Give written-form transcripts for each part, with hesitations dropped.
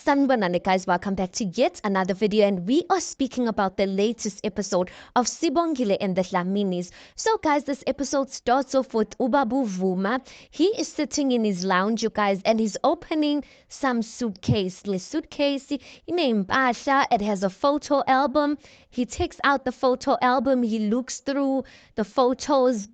Sanibonani guys, welcome back to yet another video, and we are speaking about the latest episode of Sibongile and the Dlaminis. So guys, this episode starts off with Ubabu Vuma. He is sitting in his lounge, you guys, and he's opening some suitcase. The suitcase named Basha, it has a photo album. He takes out the photo album, he looks through the photos,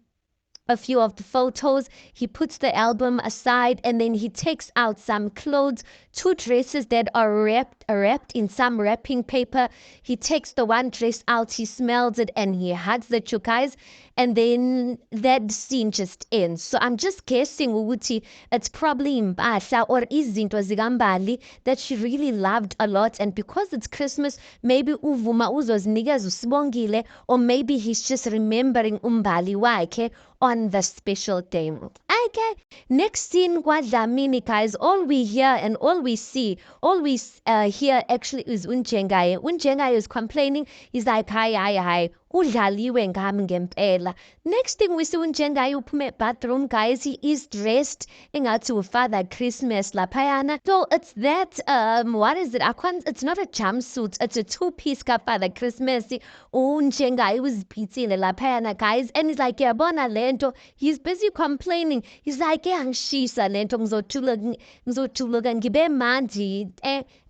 a few of the photos, he puts the album aside, and then he takes out some clothes, two dresses that are wrapped in some wrapping paper. He takes the one dress out, he smells it, and he hugs it, you guys, and then that scene just ends. So I'm just guessing ukuthi it's probably impahla or izinto zikambali that she really loved a lot, and because it's Christmas, maybe uvuma uzozinikeza uSibongile, or maybe he's just remembering umbali wakhe on the special day. Okay, next scene kwaDlamini, guys. All we hear and all we see, all we hear actually is Unjengaye. Unjengaye is complaining. He's like, hi. Udlaliwe ngami ngempela. Next thing we see Unjengaye uphume bathroom, guys. He is dressed engathi uFather Christmas laphayana. So it's that what is it? It's not a jumpsuit. It's a two-piece Father Christmas. Unjengaye uziphitzile laphayana, guys, and he's like, yabona lento. He's busy complaining. He's like, angishisa lento, ngizojuluka ngibe mandi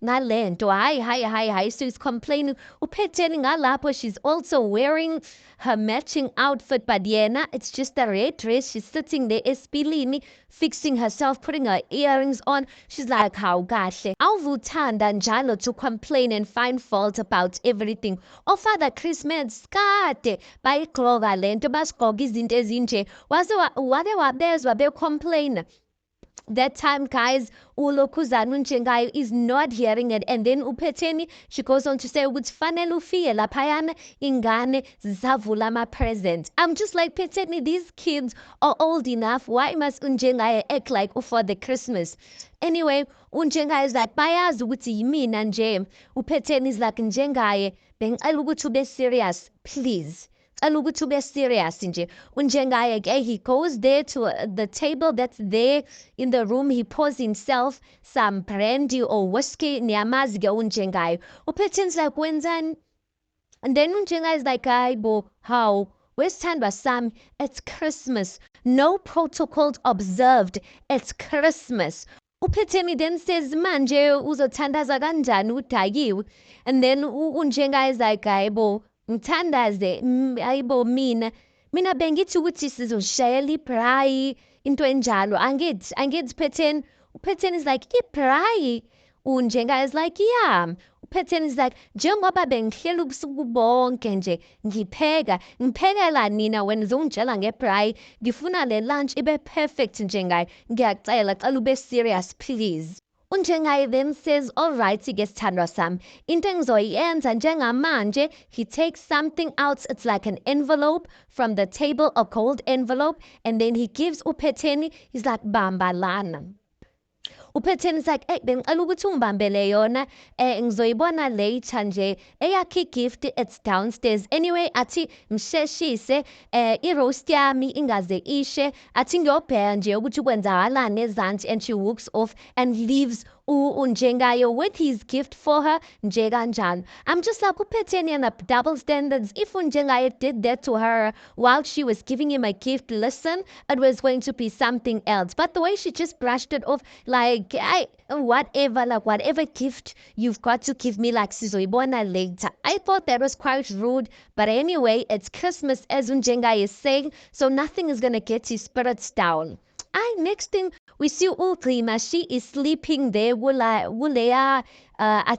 ngalento. Hi. So he's complaining. Uphetheni ngalapho, she's also wearing her matching outfit, but yena, it's just a red dress. She's sitting there espilini, fixing herself, putting her earrings on. She's like, how kahle. Awuvuthanda njalo to complain and find fault about everything. Oh, Father Christmas, kade bayigqoka lento, basigqoka izinto ezinje. Wake wabezwa becomplain. That time, guys, uLokhuzana Unjengaye is not hearing it, and then uPhetheni, she goes on to say ukuthi fanele ufike laphayana ingane zisavula ama-present. I'm just like, Phetheni, these kids are old enough. Why must Unjengaye act like for the Christmas? Anyway, Unjengaye is like, bayazi ukuthi yimina nje. uPhetheni is like, Njengaye, bengicela ukuthi ube serious, please. To be serious nje. Unjengaye, he goes there to the table that's there in the room. He pours himself some brandy or whiskey. Niyamazi ke Unjengaye. uPhetheni's like, wenzani? And then Unjengaye is like, hayibo, how? Where's Thandwa Sami? It's Christmas. No protocols observed. It's Christmas. uPhetheni then says, manje uzothandaza kanjani udakiwe? And then Unjengaye is like, hayibo, ngithandaze ayibo mina bengithi ukuthi sizoshayela ibhrayi into enjalo angithi uPhetheni is like ibhrayi. Unjengaye is like, yeah. uPhetheni is like, njengoba bengihlela ubusuku bonke nje ngiphekela nina wena uzongitshela ngebhrayi, ngifuna le lunch ibe perfect. Njengaye, ngiyacela ube serious please. Unjengaye then says, all right, he gets Thandwa Sami. Into engizoyenza njengamanje, he takes something out. It's like an envelope from the table, a gold envelope, and then he gives uPhetheni. He's like, bamba lana. uPhetheni is like, bengicela ukuthi ungibambele yona, ngizoyibona later nje. Eyakhe gift, it's downstairs. Anyway, athi ngisheshise i-roast yami ingaze ishe. Athi ngiyobheka nje ukuthi kwenzakalani ezansi, and she walks off and leaves Unjengaye with his gift for her nje kanjalo. I'm just like, uPhetheni and the double standards. If Unjengaye did that to her while she was giving him a gift, listen, it was going to be something else. But the way she just brushed it off, like, whatever gift you've got to give me, like sizoyibona later. I thought that was quite rude, but anyway, it's Christmas as Unjengaye is saying, so nothing is gonna get his spirits down. Next thing we see uGcima, she is sleeping there. I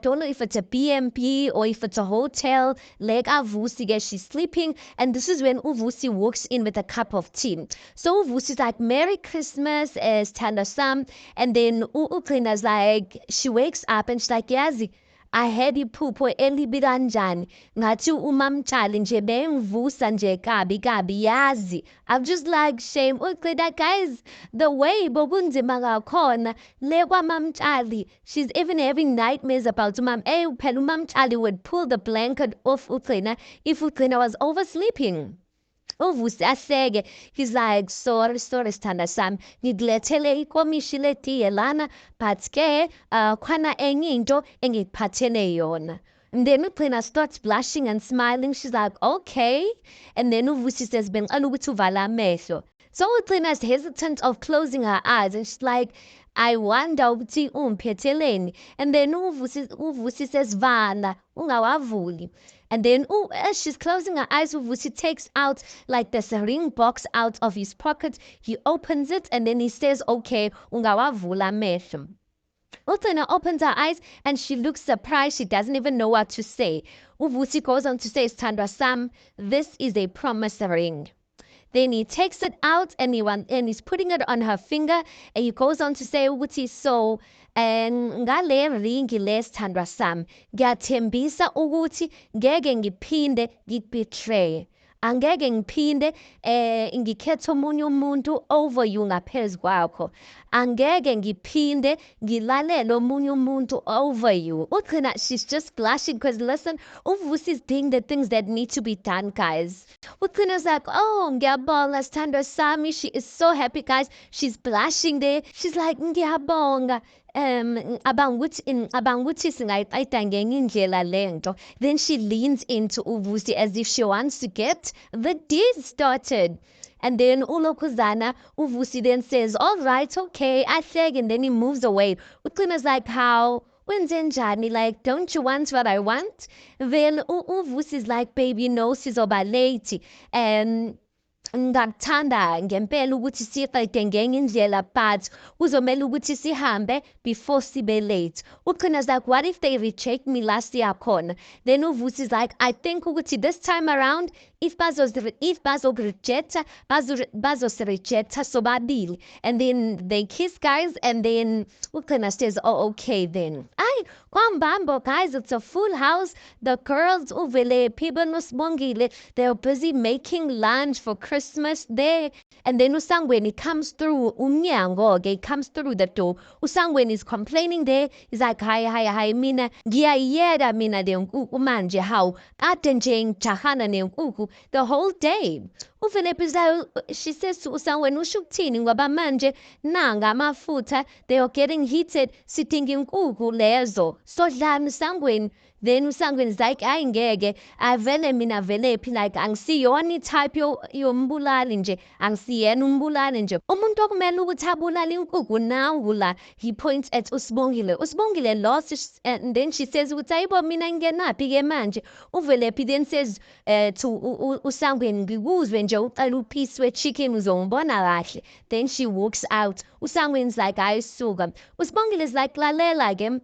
don't know if it's a BNB or if it's a hotel. Like Vusi, she's sleeping, and this is when uVusi walks in with a cup of tea. So uVusi's like, Merry Christmas as Thandwa Sami, and then uGcima's like, she wakes up and she's like, yazi, I had iphupho elibi kanjani ngathi umamtshali nje bengivusa nje kabi yazi. I'm just like, shame uCina, guys, the way bokunzima ngakhona le kwamamtshali. She's even having nightmares about phela umamtshali would pull the blanket off uCina if uCina was oversleeping. Uvusi ahleke. He's like, sorry, sorry, sithanda sami. Ngikulethele ikomishi letiye lana, but-ke khona enye into engikuphathele yona. And then uGcina starts blushing and smiling. She's like, okay. And then Uvusi says, bengicela ukuthi uvale amehlo. So uGcina is hesitant of closing her eyes. And she's like, I wonder ukuthi ungiphetheleni. And then Uvusi says, vala, ungawavuli. And then as she's closing her eyes, Uvusi takes out like this ring box out of his pocket. He opens it and then he says, okay, ungawavula amehlo. Uthena opens her eyes and she looks surprised. She doesn't even know what to say. Uvusi goes on to say, Sithandwa Sam, this is a promise ring. Then he takes it out and he's putting it on her finger. And he goes on to say ukuthi so ngale ring le Sithandwa Sam ngiyathembisa ukuthi ngeke ngiphinde ngikubetray. Angeke ngiphinde ngikhethe omunye umuntu over you ngaphezu kwakho. Angeke ngiphinde ngilalele omunye umuntu over you. Uthina, she's just blushing because listen, Uvusi is doing the things that need to be done, guys. Uthina's like, oh, ngiyabonga Sithandwa Sami. She is so happy, guys. She's blushing there. She's like, ngiyabonga. Abang ukuthi singayiqeda ngenye indlela lento. Then she leans into Uvusi as if she wants to get the deed started. And then ulokhuzana, Uvusi then says, all right, okay, ahleke, and then he moves away. Uqina's like, how? Wenzenjani? Like, don't you want what I want? Then Uvusi's like, baby, no, sizoba late. And ngakuthanda ngempela ukuthi siqede ngenye indlela but kuzomela ukuthi sihambe before sibe late. Uqina's like, what if they reject me last year khona? Then Uvusi's like, I think ukuthi this time around if bazorejecta bazosirejecta sobabili. And then they kiss, guys, and then Uqina says, oh, okay then. Ay, kwambambo, guys, it's a full house. The girls uvele people nosibongile, they're busy making lunch for Christmas there. And then uSangweni comes through umnyango, okay, comes through the door. Usangweni is complaining there. He's like, hi, mina ngiyayiyeka mina le nkukhu manje hawu kade nje ngijahana nenkukhu the whole day. She says to Usangweni, usho ukuthini ngoba manje nanga amafutha, they are getting heated, sidinga inkukhu lezo. Sodlani Usangweni. Then Usangweni is like, ayi ngeke, avele mina velephi, like angisiyona type yombulali nje, angisiyena umbulali nje. Umuntu okumele ukuthi abulale inkukhu nawu la. He points at Usibongile. Usibongile lost, and then she says ukuthi ayibo mina ngingenaphi ke manje. Uvelephi then says to Usangweni, ngikuzwe nje ucela upiece we-chicken uzongibona kahle. Then she walks out. Usangweni's like, ayisuka. Usibongile is like, lalela ke,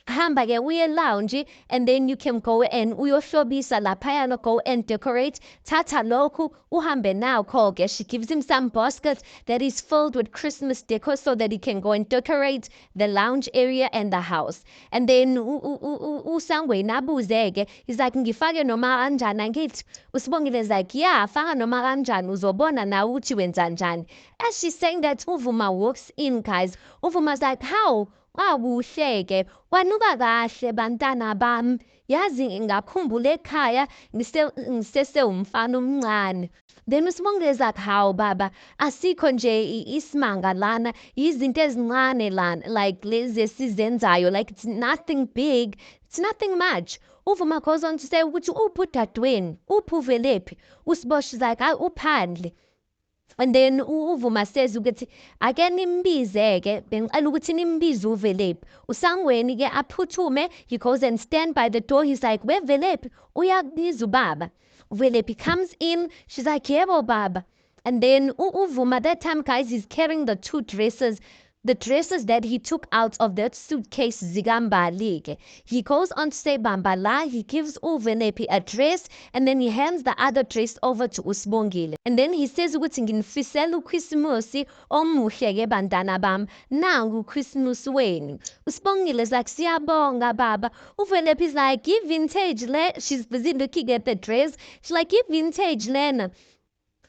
hamba ke uye lounge and then you can go and uyohlobisa laphayana, go and decorate. Tata lokhu uhambe nawo ke. She gives him some basket that is filled with Christmas decor so that he can go and decorate the lounge area and the house. And then uSangweni abuze-ke, he's like, ngifake noma kanjani angithi? Usibongile is like, yeah, faka noma kanjani uzobona nawe ukuthi wenza njani. As she's saying that, Uvuma walks in, guys. Uvuma's like, how? Wabuhleke wanuka kahle bantwana bami, yazi ngakhumbula ekhaya ngisese umfana omncane. Then uSibongile is like, hawu baba, asikho nje isimanga lana, izinto ezincane lana, like lezi esizenzayo, like it's nothing big, it's nothing much. Uvuma goes on to say ukuthi uphi udadewenu, uphi uvelephi? uSibosho is like, hayi uphandle. And then Uvuma says ukuthi ake nimbize-ke, bengicela ukuthi nimbize uVelephi. uSangweni-ke aphuthume, he goes and stand by the door. He's like, where Velephi? Uyakubiza ubaba. Velephi comes in. She's like, yebo baba. And then Uvuma that time, guys, he's carrying the two dresses. The dresses that he took out of that suitcase zikambali. He goes on to say Bambala, he gives uVelephi a dress and then he hands the other dress over to uSibongile. And then he says ukuthi nginifisela uKhisimusi omuhle ke bantwana bami, nangu uChristmas wenu. uSibongile is like, siyabonga baba. uVelephi is like, give vintage le. She's busy looking at the dress. She's like, give vintage lena.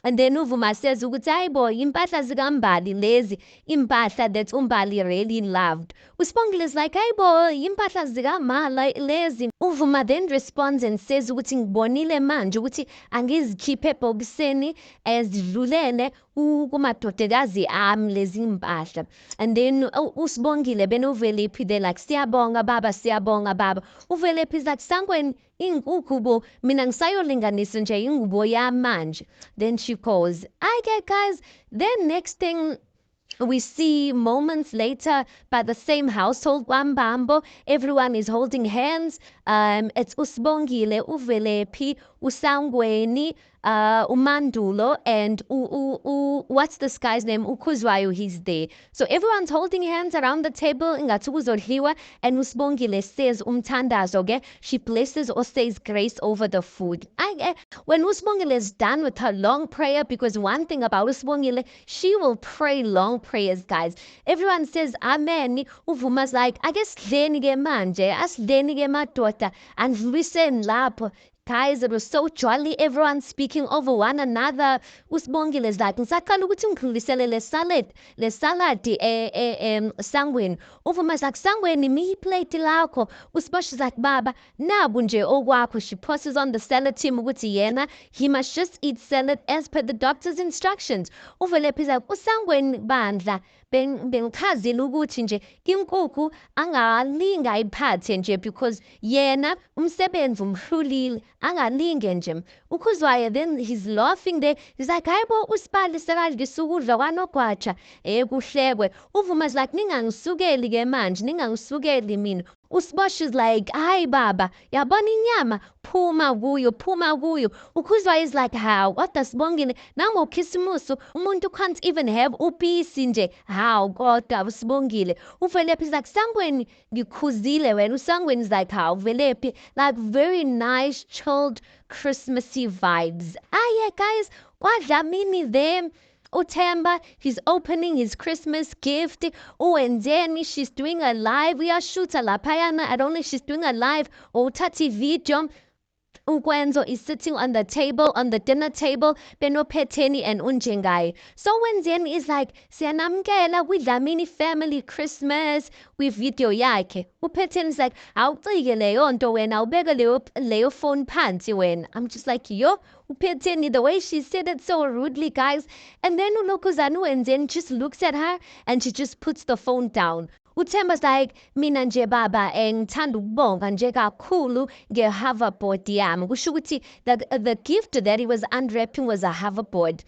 And then uVuma says ukuthi hayibo impahla zikaMbali lezi, impahla that uMbali really loved. uSibongile is like hayibo impahla zikaMa lezi. uVuma then responds and says ukuthi ngibonile manje ukuthi angizikhiphe ebhokisini zidlulele kumadodakazi ami lezi impahla. And then uSibongile benoVeliphi, they're like siyabonga baba. uVeliphi is like Sangweni inkukhu bo, mina ngisayolinganisa nje ingubo yami manje. Then she calls. Okay guys, then next thing we see moments later by the same household, Wambambo, everyone is holding hands. It's uSibongile, uVeliphi, uSangweni, uMandulo, and what's this guy's name? uKhuzwayo, he's there. So everyone's holding hands around the table, ngathi kuzodliwa, and uSibongile says umthandazo, okay? She blesses or says grace over the food. When uSibongile is done with her long prayer, because one thing about uSibongile, she will pray long prayers, guys. Everyone says amen. uVuma's like, I guess dleni ke manje, asidleni ke madoda, and listen lapho. Guys, it was so jolly, everyone speaking over one another. uSibongile is like, ngisaqala ukuthi ngikhulisele le salad Sangweni. uVuma's like, Sangweni mi plate lakho. uSibongile is like, baba nabu nje okwakho. She presses on the salad team ukuthi yena he must just eat salad as per the doctor's instructions. uVeliphi is like, uSangweni bandla bengichazile ukuthi nje inkukhu angalinga ayiphathe nje because yena umsebenzi umhlulile angalinge nje. uKhuzwayo then he's laughing there, he's like hayibo uSibali sekadlisa ukudla kwanogwaja kuhlekwe. uVuma's like ningangisukeli ke manje, ningangisukeli mina. uSibosho is like, hayi baba, yabona inyama, phuma kuyo. uKhuzwayo is like, how? Kodwa Sibongile, nangokhisimusu, umuntu can't even have upisi nje. How? Kodwa uSibongile. uVeliphi is like, Sangweni, ngikhuzile wena. uSangweni is like, how? uVeliphi, like very nice, chilled, Christmassy vibes. Yeah, guys, waDlamini there. uThemba, he's opening his Christmas gift. And then she's doing a live. We are shooter laphayana. I don't know if she's doing a live or uthatha video. uKwenzo is sitting on the table, on the dinner table, benophetheni and uNjengayi. So uNzeni is like, siyanamkela kwiDlamini family Christmas kwivideo yakhe. uPhetheni is like, awucike leyo nto wena, ubeke leyo phone phansi wena. I'm just like, yo, uPhetheni, the way she said it so rudely, guys. And then uLokozana uNzeni just looks at her and she just puts the phone down. uThemba's like, mina nje baba ngithanda ukubonga nje kakhulu nge-hoverboard yami. Kusho ukuthi the gift that he was unwrapping was a hoverboard.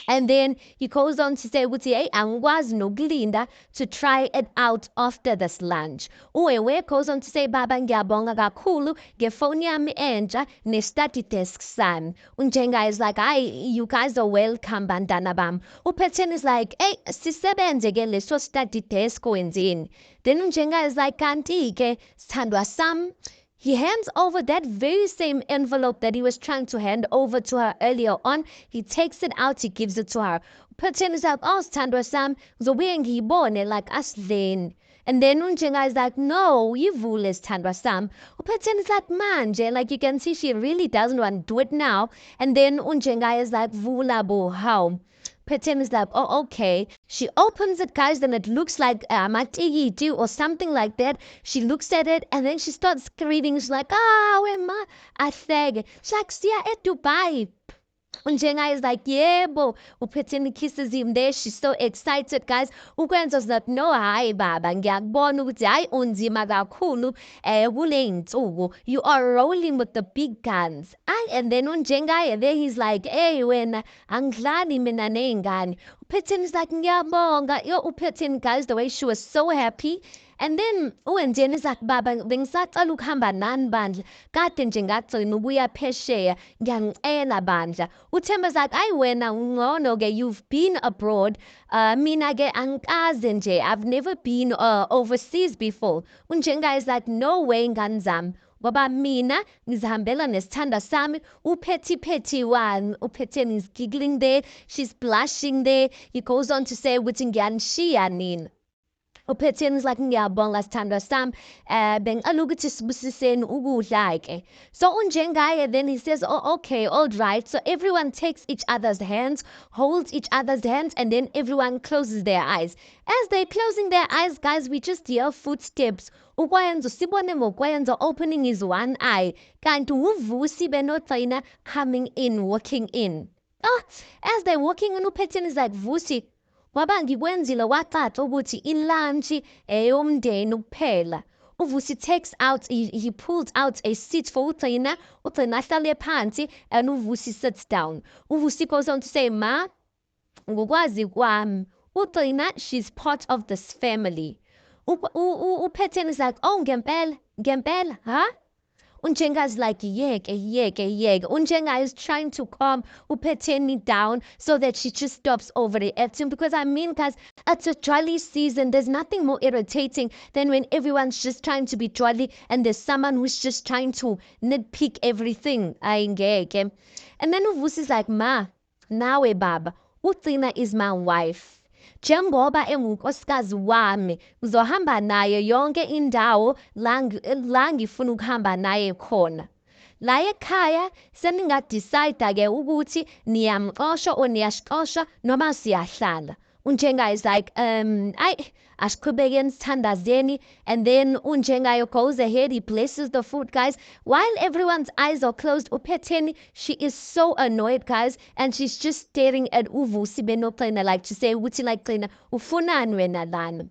And then he goes on to say ukuthi hey angikwazi nokulinda to try it out after this lunch. uWewe goes on to say baba ngiyabonga kakhulu ngefoni yami entsha ne-study desk sami. uNjengayi is like, hayi you guys are welcome bantwana bami. uPhetheni is like, hey sisebenze ke leso study desk wenzeni. Then uNjengayi is like, kanti ke sithandwa sami. He hands over that very same envelope that he was trying to hand over to her earlier on. He takes it out, he gives it to her. uPhetheni is like, oh sithandwa sami, ngizobuye ngiyibone like asidleni. And then uNjengayi is like, no, yivule sithandwa sami. uPhetheni is like, manje, like you can see she really doesn't want to do it now. And then uNjengayi is like, vula bo, how? uPhetheni is like, oh, okay. She opens it, guys, and it looks like matikiti or something like that. She looks at it, and then she starts screaming. She's like, wema ahleke. She's like, siya eDubai. uNjengayi is like, yebo. uPhetheni kisses him there. She's so excited, guys. uKwenzo's like, no, hayi baba, ngiyakubona ukuthi hayi unzima kakhulu kule insuku. You are rolling with the big guns. And then uNjengayi there, he's like, hey wena, angidlali mina ney'ngane. uPhetheni is like, ngiyabonga. Yo, uPhetheni, guys, the way she was so happy. And then uNzeni is like, baba bengisacala ukuhamba nani bandla, kade nje ngagcina ukuya phesheya, ngiyanicela bandla. uThemba's like, ayi wena ngcono ke, you've been abroad. Mina ke angikaze nje, I've never been overseas before. uNjengayi is like, no way ngani zami, ngoba mina ngizihambela nesithanda sami. uPhethiPhethi one, uPhetheni is giggling there, she's blushing there. He goes on to say ukuthi ngiyanishiya nina. uPhetheni is like ngiyabonga sithandwa sami bengicela ukuthi sibusiseni ukudla ke. So unjengaye then he says, oh okay, all right. So everyone takes each other's hands, holds each other's hands, and then everyone closes their eyes. As they're closing their eyes, guys, we just hear footsteps. Ukwayenza sibone ngokwayenza opening his one eye. Kanti uVusi benoThina coming in, walking in. As they're walking in, uPhetheni is like, Vusi, waba ngikwenzile wacaca ukuthi ilunch eyomndeni kuphela. uVusi takes out, he pulls out a seat for uThina. uThina ahlale phansi and uVusi sits down. uVusi goes on to say, Ma, ngokwazi kwami, uThina, she's part of this family. uPhetheni is like, oh, ngempela, huh? Unjenga's like, yeke. Unjenga is trying to calm uPhetheni down so that she just stops overreacting. Because I mean, guys, it's a jolly season. There's nothing more irritating than when everyone's just trying to be jolly and there's someone who's just trying to nitpick everything. Ayingeke. And then uVusi is like, Ma, nawe baba, uThina is my wife. Njengoba engunkosikazi wami, uzohamba naye yonke indawo la ngifuna ukuhamba naye khona. La ekhaya seningadecide ke ukuthi niyamxosha or niyashixosha noma siyahlala. Unjenga is like, asiqhubekeni sithandazeni. And then Unjenga goes ahead, he blesses the food, guys. While everyone's eyes are closed, uPhetheni, she is so annoyed, guys. And she's just staring at uVusi benoThina like to say, ukuthi like Thina, ufunani wena lana?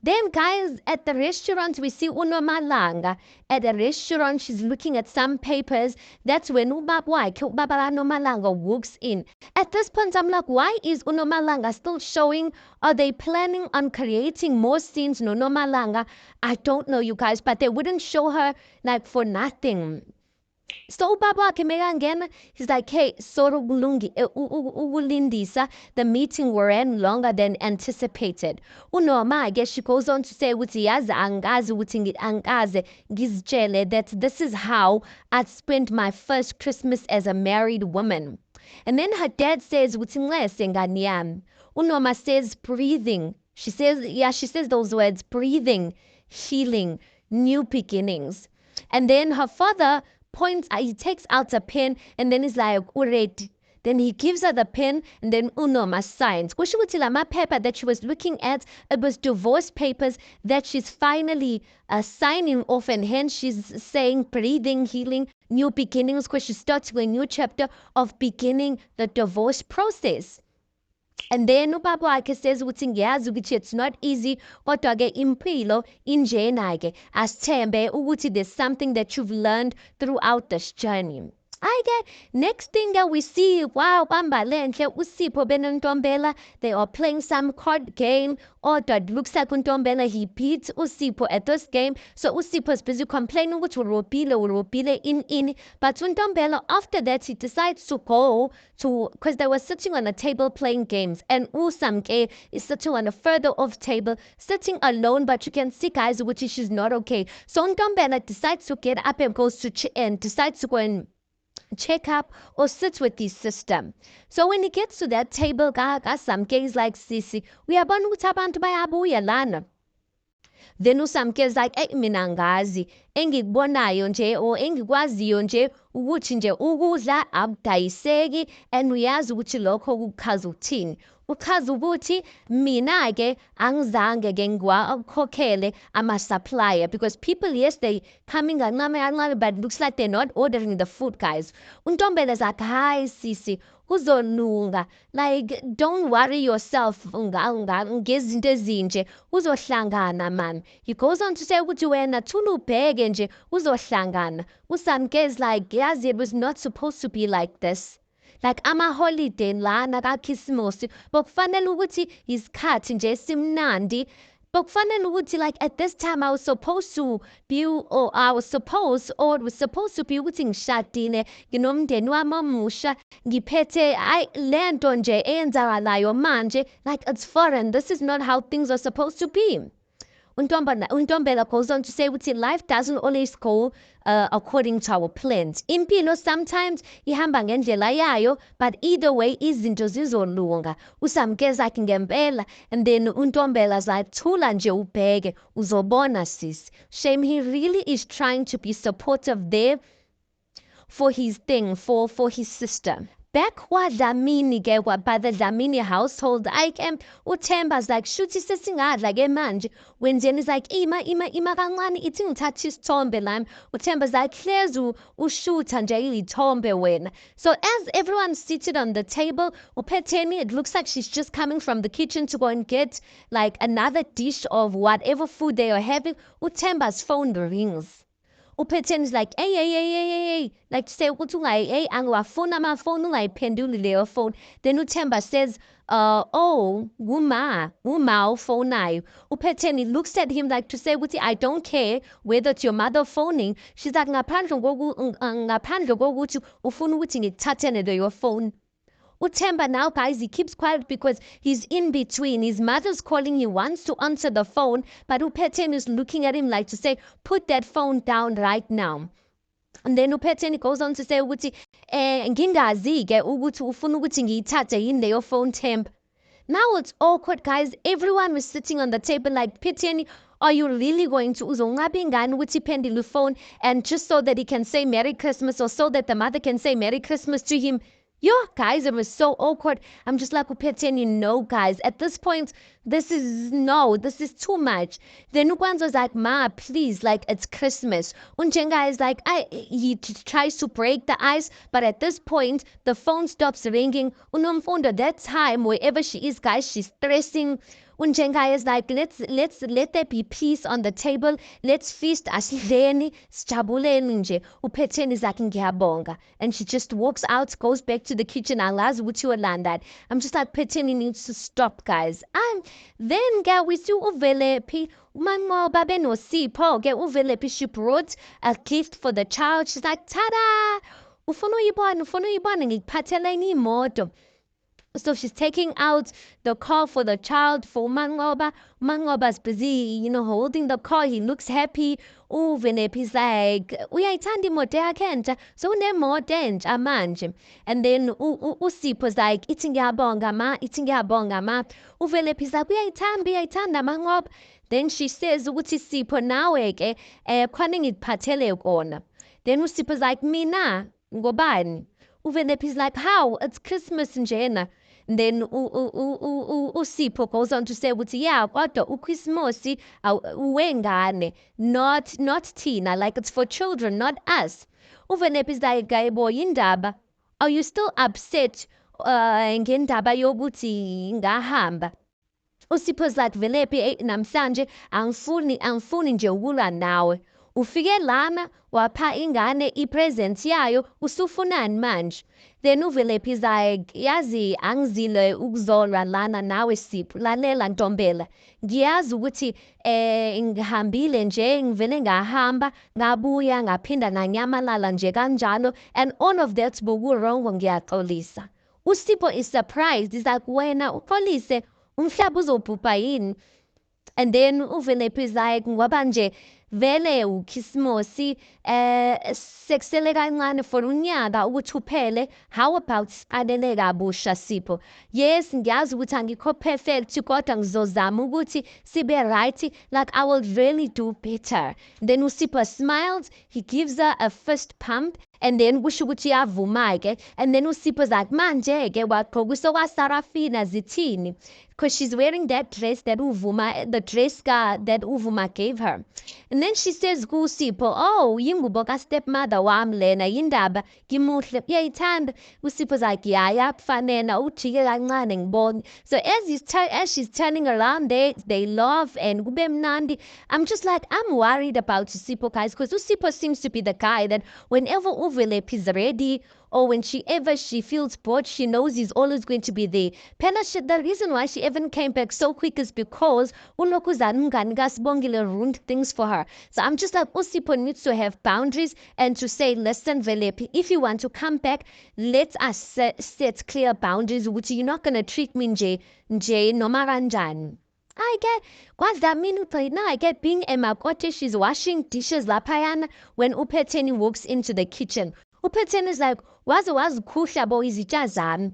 Then, guys, at the restaurant, we see uNomalanga. At the restaurant, she's looking at some papers. That's when Ubaba Nomalanga walks in. At this point, I'm like, why is uNomalanga still showing? Are they planning on creating more scenes? No, Nomalanga. I don't know, you guys, but they wouldn't show her like for nothing. So Baba Kemegangena, he's like, hey, Soro Bulungi, Ulindisa, the meeting ran longer than anticipated. Unoma, I guess she goes on to say, Wutiyaza angazi wutingit angaze gizjele, that this is how I'd spent my first Christmas as a married woman. And then her dad says, Wutinglese nganyam. Unoma says, breathing. She says those words, breathing, healing, new beginnings. And then her father he takes out a pen and then he's like, already. Then he gives her the pen and then Unoma signs. My paper that she was looking at, it was divorce papers that she's finally signing off, and hence she's saying breathing, healing, new beginnings, because she starts a new chapter of beginning the divorce process. And then ubaba wakhe says ukuthi ngiyazi ukuthi it's not easy, kodwa ke impilo injena ke, asithembe ukuthi there's something that you've learned throughout this journey. Next thing that we see, wow, Bambalenhle, uSipho benoNtombela, they are playing some card game. Or that looks like uNtombela, he beats uSipho at this game. So uSipho is busy complaining which urobile in. But uNtombela, after that, he decides to go to, because they were sitting on a table playing games. And uSamke is sitting on a further off table, sitting alone, but you can see, guys, which she's not okay. So uNtombela decides to get up and goes to and decides to go and check up or sit with his sister. So when he gets to that table, Samke is like, Sisi, uyabona ukuthi abantu bayabuya lana. Then uSamke is like, mina angazi, engikubonayo nje or engikwaziyo nje ukuthi nje ukudla akudayiseki, and uyazi ukuthi lokho kuchaza ukuthini. Uchaza ukuthi mina ke angizange ke ngiwakhokhele ama-supplier, because people, yes, they coming kancane, but looks like they're not ordering the food, guys. uNtombela is like, hi Sisi, kuzolunga, like don't worry yourself ngezinto ezinje, uzohlangana man. He goes on to say ukuthi wena thula ubheke nje uzohlangana. uSamke is like, yazi, it was not supposed to be like this. Like ama-holiday lana kaKhisimusi bokufanele ukuthi isikhathi nje simnandi. Bokufanele ukuthi, like, at this time I was supposed to be, or it was supposed to be ukuthi ngishadile, nginomndeni wami omusha, ngiphethe le nto nje eyenzakalayo manje, like it's foreign. This is not how things are supposed to be. Untombela goes on to say ukuthi life doesn't always go according to our plans. Impilo sometimes ihamba ngendlela yayo, but either way izinto zizolunga. Usamkeza akhe ngempela, and then Untombela's like thula nje ubheke uzobona sis. Shame, he really is trying to be supportive there for his thing, for his sister. Back kwaDlamini ke by the Dlamini household, uThemba's like shuthi sesingadla ke manje. Wenzeni is like ima kancane ithi ngithatha isithombe lami. uThemba's like hlezi ushutha nje ilithombe wena. So as everyone's seated on the table, uPhetheni, it looks like she's just coming from the kitchen to go and get like another dish of whatever food they are having. uThemba's phone rings. uPhetheni is like, hey, like to say ukuthi hey, angiwafuna amafoni ungayiphenduli leyo phone. Then uThemba says, oh, uma ufonayo. uPhetheni looks at him like to say ukuthi I don't care whether it's your mother phoning. She's like, ngaphandle kokuthi ufuna ukuthi ngikuthathele leyo phone. uThemba now, guys, he keeps quiet because he's in between. His mother's calling, he wants to answer the phone, but uPhetheni is looking at him like to say, put that phone down right now. And then uPhetheni goes on to say ukuthi ngingazi-ke ukuthi ufuna ukuthi ngiyithathe yini leyo phone, Themba. Now it's awkward, guys. Everyone was sitting on the table like, Phetheni, are you really going to uzonqaba ingane ukuthi iphendule phone, and just so that he can say Merry Christmas, or so that the mother can say Merry Christmas to him? Yo, guys, it was so awkward. I'm just like, uPhetheni, no, guys. At this point, this is too much. Then Ukwanzo's like, ma, please, like, it's Christmas. Unjenga is like, he tries to break the ice, but at this point, the phone stops ringing. Unomfundo, that time, wherever she is, guys, she's stressing. Unjenga is like, let there be peace on the table. Let's feast asidleni, sijabuleni nje. uPhetheni is like, ngiyabonga. And she just walks out, goes back to the kitchen. Alazi ukuthi uyolandani. I'm just like, Phetheni needs to stop, guys. Then we see uVelephi. uManqoba benoSipho ke uVelephi, she brought a gift for the child. She's like, tada! Ufuna uyibona ngikuphatheleni imoto. So she's taking out the car for the child, for uManqoba. uManqoba's busy, holding the car. He looks happy. uVelephi's like, uyayithanda imoto yakhe entsha, so unemoto entsha manje. And then uSipho's like, ithi ngiyabonga ma. uVelephi's like, uyayithanda Manqoba. Then she says ukuthi Sipho nawe ke khona ngikuphathele kona. Then uSipho's like, mina ngobani? uVelephi's like, how? It's Christmas njena. Then uSipho goes on to say ukuthi yeah, kodwa uChristmas uwengane, not Tina, like it's for children, not us. uVelephi's like, gayibo yindaba, are you still upset ngendaba yokuthi ngahamba? uSipho's like, Velephi namhlanje angifuni nje ukulwa nawe. Ufike lana wapha ingane ipresent yayo, usufunani manje? Then uVelephi's like, yazi angizile ukuzolwa lana nawe Sipho, lalela Ntombela. Ngiyazi ukuthi ngihambile nje, ngivele ngahamba, ngabuya ngaphinda nganyamalala nje kanjalo, and all of that bokurongo ngiyaxolisa. uSipho is surprised. He's like, wena uxolise, umhlaba uzobhubha yini? And then uVelephi's like, ngoba nje vele uKhisimusi sekusele kancane for unyaka ukuthi uphele. How about siqalele kabusha Sipho? Yes, ngiyazi ukuthi angikho perfect, kodwa ngizozama ukuthi sibe right, like I will really do better. Then uSipho smiles, he gives her a fist pump, and then kusho ukuthi uyavuma-ke. And then uSipho's like, manje-ke wagqokisa kwaSarafina zithini? Because she's wearing that dress that the dress that Uvuma gave her. And then she says kuSipho, oh, yingubo ka-stepmother wami lena, yindaba, ngimuhle, uyayithanda? uSipho's like, yeah, kufanele ujike kancane ngibone. So as she's turning around, they laugh and kube mnandi. I'm just like, I'm worried about uSipho, guys, because uSipho seems to be the guy that whenever uVelephi is ready, or when she feels bored, she knows he's always going to be there. Phela the reason why she even came back so quick is because ulokuzana umngani kaSibongile ruined things for her. So I'm just like, uSipho needs to have boundaries and to say, listen, Velephi, if you want to come back, let us set clear boundaries, which you're not going to treat me nje noma kanjani. I get, what's that mean? Now I get being Emakote, she's washing dishes lapayana when Upeteni walks into the kitchen. Upeteni is like, was kusha bo izitsha zami.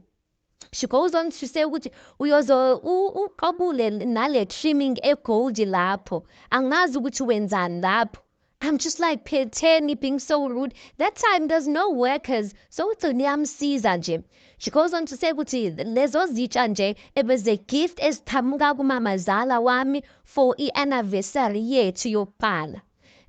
She goes on to say ukuthi uyozo uqabule nale trimming egold lapho. Angazi ukuthi wenzani lapho. I'm just like Phetheni being so rude. That time there's no workers. So ugcine yamsiza nje. She goes on to say ukuthi lezo zitsha nje ebeze gift ezithamuka kumamazala wami for i-anniversary yethu yokuqala.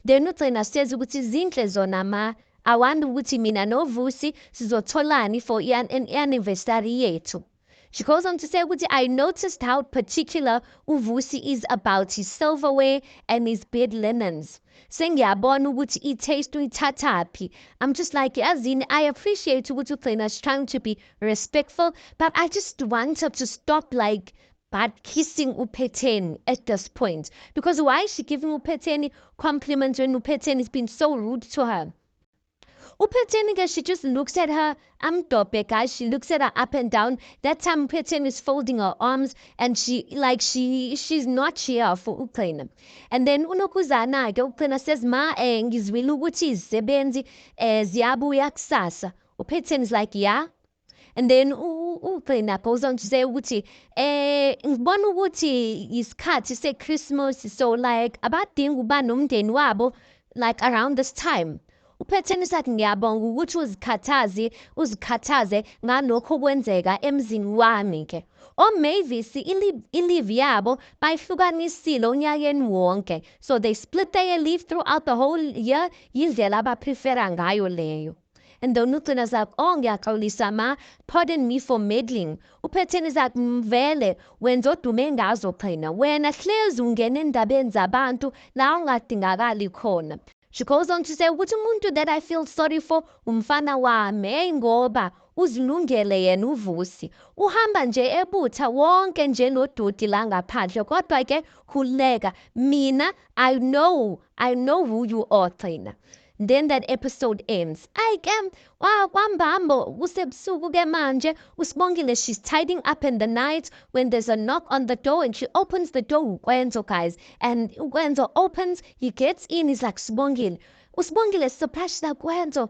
Then ugcina says ukuthi zinhle zona ma. Awanda ukuthi mina noVusi sizotholani for i-anniversary yethu. She goes on to say ukuthi I noticed how particular uVusi is about his silverware and his bed linens. Sengiyabona ukuthi i-taste uyithathaphi. I'm just like, yazini, I appreciate ukuthi ugcina trying to be respectful, but I just want her to stop like bad kissing Upeteni at this point. Because why is she giving Upeteni compliments when Upeteni has been so rude to her? Upeteni, she just looks at her. I'm tope, guys. She looks at her up and down. That time Upeteni is folding her arms and she's not here for Uklena. And then unokuzana Uklena says, Ma ngizwile ukuthi izisebenzi ziyabuya kusasa. Upeteni is like, yeah. And then Uklena goes on to say ukuthi ngibona ukuthi isikhathi se-Christmas, so like abadinga uba nomndeni wabo like around this time. Upeteni sathi ngiyabonga ukuthi uzikhathaze ngalokho okwenzeka emzini wami ke. OMavis i-leave yabo bayihlukanisile onyakeni wonke. So they split their leave throughout the whole year, yindlela abaprefera ngayo leyo. And then ugcina zathi, oh ngiyaxolisa ma, pardon me for meddling. Upeteni zathi mvele wenza odume ngazo qhina. Wena hlezi ungena endabeni zabantu la ungadingakali khona. She goes on to say, ukuthi umuntu that I feel sorry for umfana wami ngoba uzilungele yena uVusi. Uhamba nje ebutha wonke nje nodoti la ngaphandle kodwa ke khuleka. Mina I know who you are thina. Then that episode ends. Kwambambo usebusuku ke manje uSibongile, she's tidying up in the night when there's a knock on the door and she opens the door. Ukwenzo, guys, and Ukwenzo opens, he gets in, he's like, Sibongile. uSibongile is surprised like, Ukwenzo,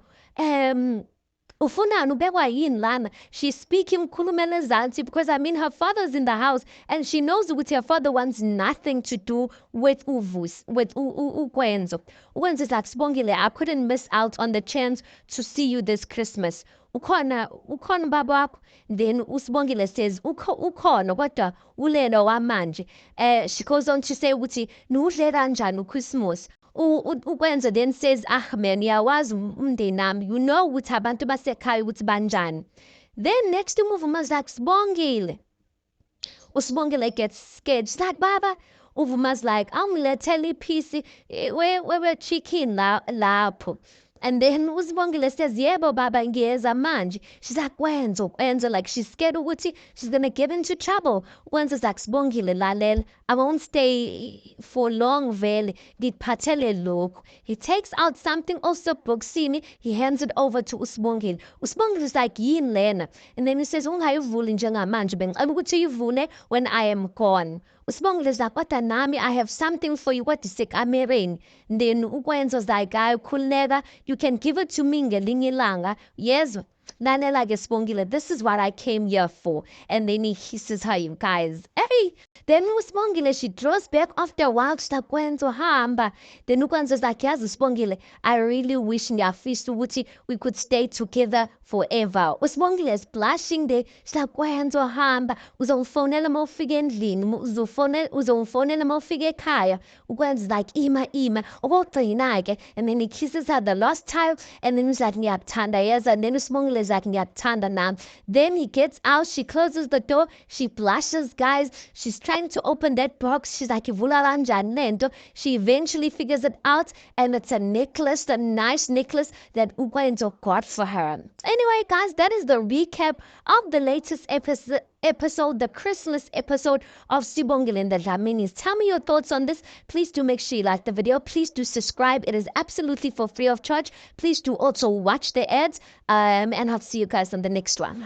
ufunani ubekwa yini lana? She's speaking khulumela ezansi because I mean her father's in the house and she knows ukuthi her father wants nothing to do with Ukwenzo. Ukwenzo is like, Sibongile, I couldn't miss out on the chance to see you this Christmas. Ukhona baba wakho? Then uSibongile says ukhona kodwa ulena wamanje. She goes on to say ukuthi nudle kanjani uChristmas. Ukwenza then says, man, yawazi umndeni nami, you know ukuthi abantu basekhaya ukuthi banjani. Then next uMvuma's like, Sibongile. uSibongile gets scared. She's like, Baba. uVuma's like, ngilethele iphisi we're chicken lapho. And then uSibongile says, yebo baba ngiyeza manje. She's like, Kwenzo, like she's scared ukuthi she's gonna get into trouble. Kwenzo's like, Sibongile lalela, I won't stay for long vele, ngikuphathele lokhu. He takes out something also boxini, he hands it over to uSibongile. uSibongile's like, yini lena? And then he says, ungayivuli njengamanje, bengicela ukuthi uyivule when I am gone. uSibongile's like, kodwa nami I have something for you, kodwa isekamereni. Then uKwenzo's like, hayi khululeka, you can give it to me ngelinye ilanga. Yezwa, lalela ke Sibongile, this is what I came here for. And then he kisses her, you guys. Hey! Then uSibongile, she draws back after a while, she's like, Kwenzo hamba. Then uKwenzo's like, yazi uSibongile, I really wish ngiyafisa ukuthi we could stay together forever. uSibongile is blushing there. She's like, Kwenzo hamba, uzongifonela uma ufika endlini, uzongifonela uma ufika ekhaya. uKwenzo's like, ima, okugcina-ke. And then he kisses her the last time, and then he's like, ngiyakuthanda yeza. And then uSibongile is like, ngiyakuthanda nami. Then he gets out, she closes the door, she blushes, guys. She's trying to open that box. She's like, ivula kanjani lento? She eventually figures it out, and it's a necklace, a nice necklace that Ukwenzo got for her. Anyway, guys, that is the recap of the latest episode, the Christmas episode of Sibongile and the Dlaminis. Tell me your thoughts on this. Please do make sure you like the video. Please do subscribe. It is absolutely for free of charge. Please do also watch the ads, and I'll see you guys on the next one.